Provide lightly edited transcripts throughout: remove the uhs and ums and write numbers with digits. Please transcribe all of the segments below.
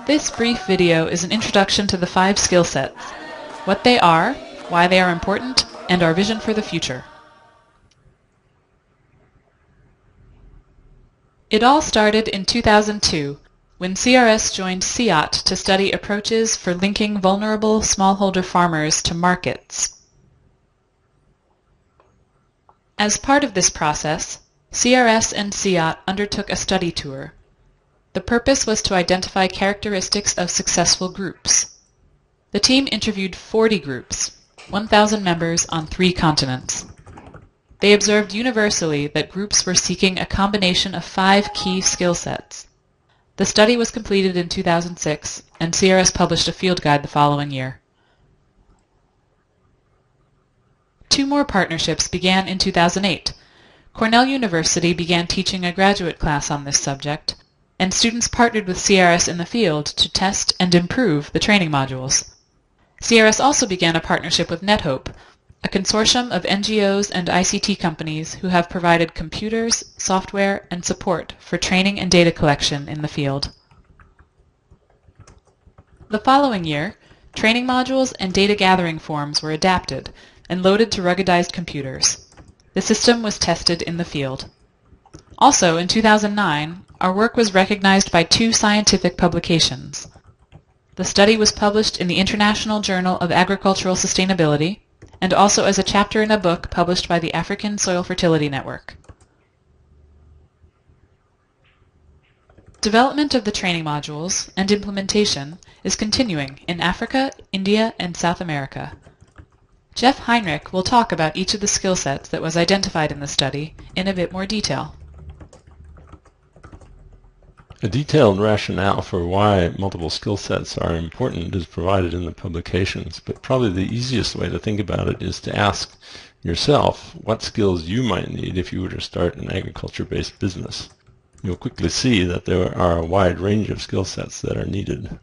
This brief video is an introduction to the 5 skill sets, what they are, why they are important, and our vision for the future. It all started in 2002 when CRS joined SEAT to study approaches for linking vulnerable smallholder farmers to markets. As part of this process, CRS and SEAT undertook a study tour. The purpose was to identify characteristics of successful groups. The team interviewed 40 groups, 1,000 members on 3 continents. They observed universally that groups were seeking a combination of 5 key skill sets. The study was completed in 2006, and CRS published a field guide the following year. 2 more partnerships began in 2008. Cornell University began teaching a graduate class on this subject, and students partnered with CRS in the field to test and improve the training modules. CRS also began a partnership with NetHope, a consortium of NGOs and ICT companies who have provided computers, software, and support for training and data collection in the field. The following year, training modules and data gathering forms were adapted and loaded to ruggedized computers. The system was tested in the field. Also, in 2009, our work was recognized by 2 scientific publications. The study was published in the International Journal of Agricultural Sustainability, and also as a chapter in a book published by the African Soil Fertility Network. Development of the training modules and implementation is continuing in Africa, India, and South America. Jeff Heinrich will talk about each of the skill sets that was identified in the study in a bit more detail. A detailed rationale for why multiple skill sets are important is provided in the publications, but probably the easiest way to think about it is to ask yourself what skills you might need if you were to start an agriculture-based business. You'll quickly see that there are a wide range of skill sets that are needed.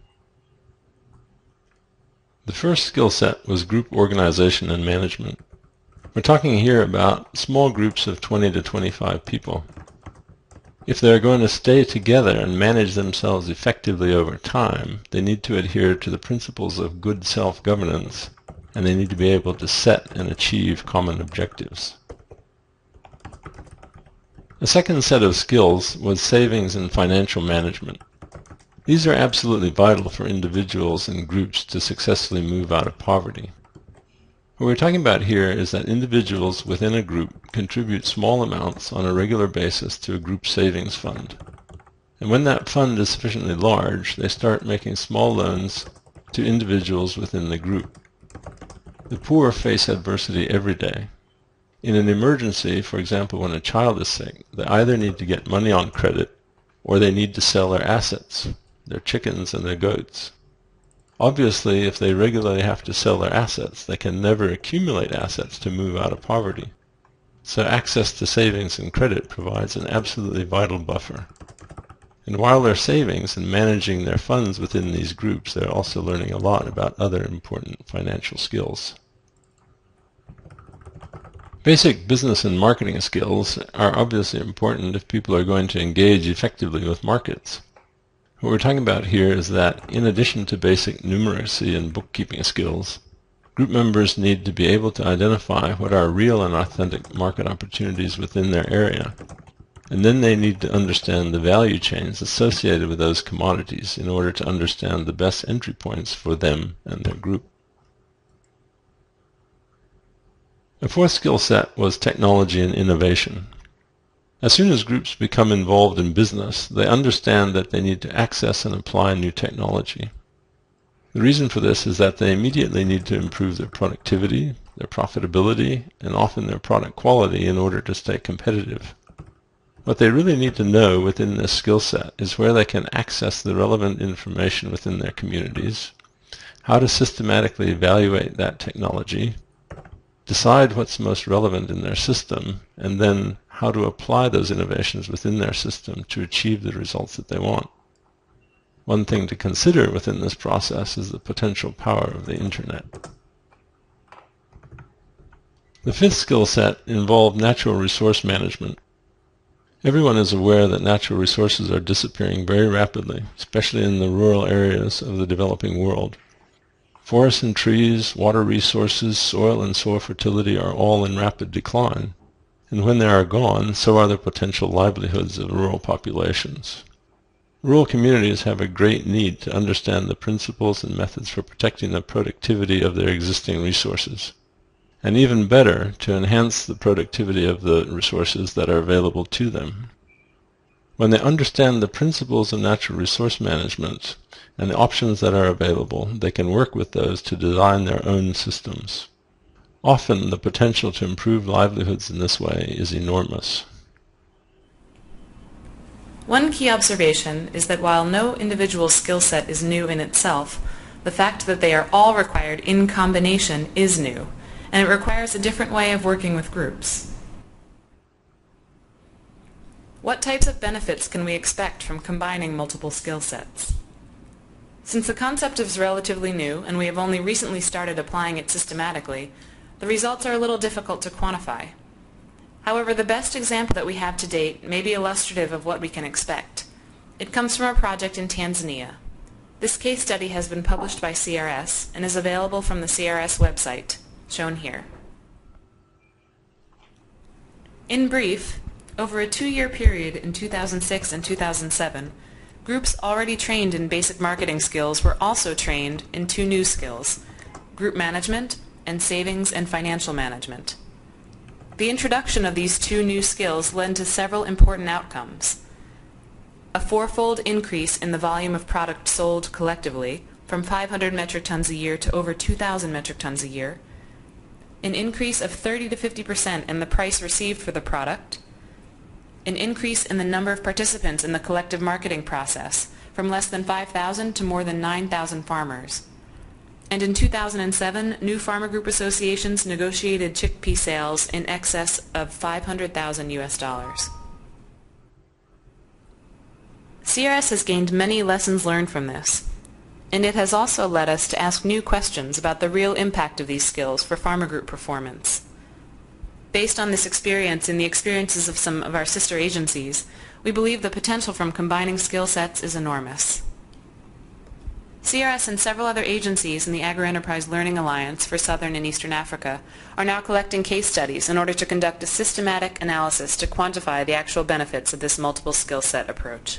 The first skill set was group organization and management. We're talking here about small groups of 20 to 25 people. If they're going to stay together and manage themselves effectively over time, they need to adhere to the principles of good self-governance, and they need to be able to set and achieve common objectives. A second set of skills was savings and financial management. These are absolutely vital for individuals and groups to successfully move out of poverty. What we're talking about here is that individuals within a group contribute small amounts on a regular basis to a group savings fund. And when that fund is sufficiently large, they start making small loans to individuals within the group. The poor face adversity every day. In an emergency, for example when a child is sick, they either need to get money on credit or they need to sell their assets, their chickens and their goats. Obviously, if they regularly have to sell their assets, they can never accumulate assets to move out of poverty. So access to savings and credit provides an absolutely vital buffer. And while they're savings and managing their funds within these groups, they're also learning a lot about other important financial skills. Basic business and marketing skills are obviously important if people are going to engage effectively with markets. What we're talking about here is that in addition to basic numeracy and bookkeeping skills, group members need to be able to identify what are real and authentic market opportunities within their area, and then they need to understand the value chains associated with those commodities in order to understand the best entry points for them and their group. The fourth skill set was technology and innovation. As soon as groups become involved in business, they understand that they need to access and apply new technology. The reason for this is that they immediately need to improve their productivity, their profitability, and often their product quality in order to stay competitive. What they really need to know within this skill set is where they can access the relevant information within their communities, how to systematically evaluate that technology, decide what's most relevant in their system, and then how to apply those innovations within their system to achieve the results that they want. One thing to consider within this process is the potential power of the Internet. The fifth skill set involved natural resource management. Everyone is aware that natural resources are disappearing very rapidly, especially in the rural areas of the developing world. Forests and trees, water resources, soil and soil fertility are all in rapid decline, and when they are gone, so are the potential livelihoods of rural populations. Rural communities have a great need to understand the principles and methods for protecting the productivity of their existing resources, and even better, to enhance the productivity of the resources that are available to them. When they understand the principles of natural resource management and the options that are available, they can work with those to design their own systems. Often, the potential to improve livelihoods in this way is enormous. One key observation is that while no individual skill set is new in itself, the fact that they are all required in combination is new, and it requires a different way of working with groups. What types of benefits can we expect from combining multiple skill sets? Since the concept is relatively new and we have only recently started applying it systematically, the results are a little difficult to quantify. However, the best example that we have to date may be illustrative of what we can expect. It comes from a project in Tanzania. This case study has been published by CRS and is available from the CRS website, shown here. In brief, over a 2-year period in 2006 and 2007, groups already trained in basic marketing skills were also trained in 2 new skills, group management and savings and financial management. The introduction of these 2 new skills led to several important outcomes. A 4-fold increase in the volume of product sold collectively, from 500 metric tons a year to over 2,000 metric tons a year, an increase of 30 to 50% in the price received for the product, an increase in the number of participants in the collective marketing process, from less than 5,000 to more than 9,000 farmers. And in 2007, new farmer group associations negotiated chickpea sales in excess of $500,000 US. CRS has gained many lessons learned from this, and it has also led us to ask new questions about the real impact of these skills for farmer group performance. Based on this experience and the experiences of some of our sister agencies, we believe the potential from combining skill sets is enormous. CRS and several other agencies in the Agri-Enterprise Learning Alliance for Southern and Eastern Africa are now collecting case studies in order to conduct a systematic analysis to quantify the actual benefits of this multiple skill set approach.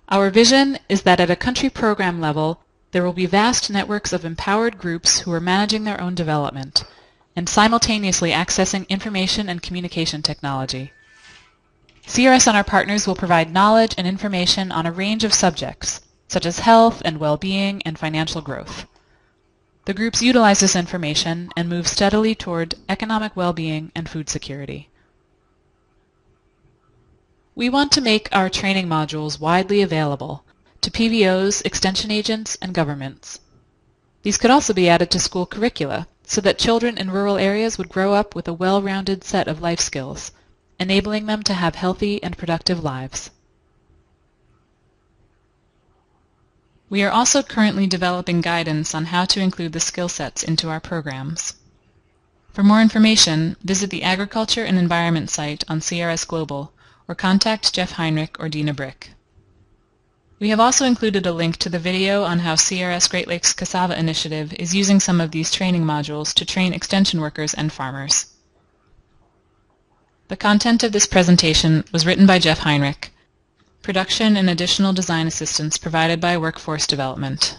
Our vision is that at a country program level, there will be vast networks of empowered groups who are managing their own development and simultaneously accessing information and communication technology. CRS and our partners will provide knowledge and information on a range of subjects, such as health and well-being and financial growth. The groups utilize this information and move steadily toward economic well-being and food security. We want to make our training modules widely available to PBOs, extension agents, and governments. These could also be added to school curricula so that children in rural areas would grow up with a well-rounded set of life skills, enabling them to have healthy and productive lives. We are also currently developing guidance on how to include the skill sets into our programs. For more information, visit the Agriculture and Environment site on CRS Global or contact Jeff Heinrich or Dina Brick. We have also included a link to the video on how CRS Great Lakes Cassava Initiative is using some of these training modules to train extension workers and farmers. The content of this presentation was written by Jeff Heinrich. Production and additional design assistance provided by Workforce Development.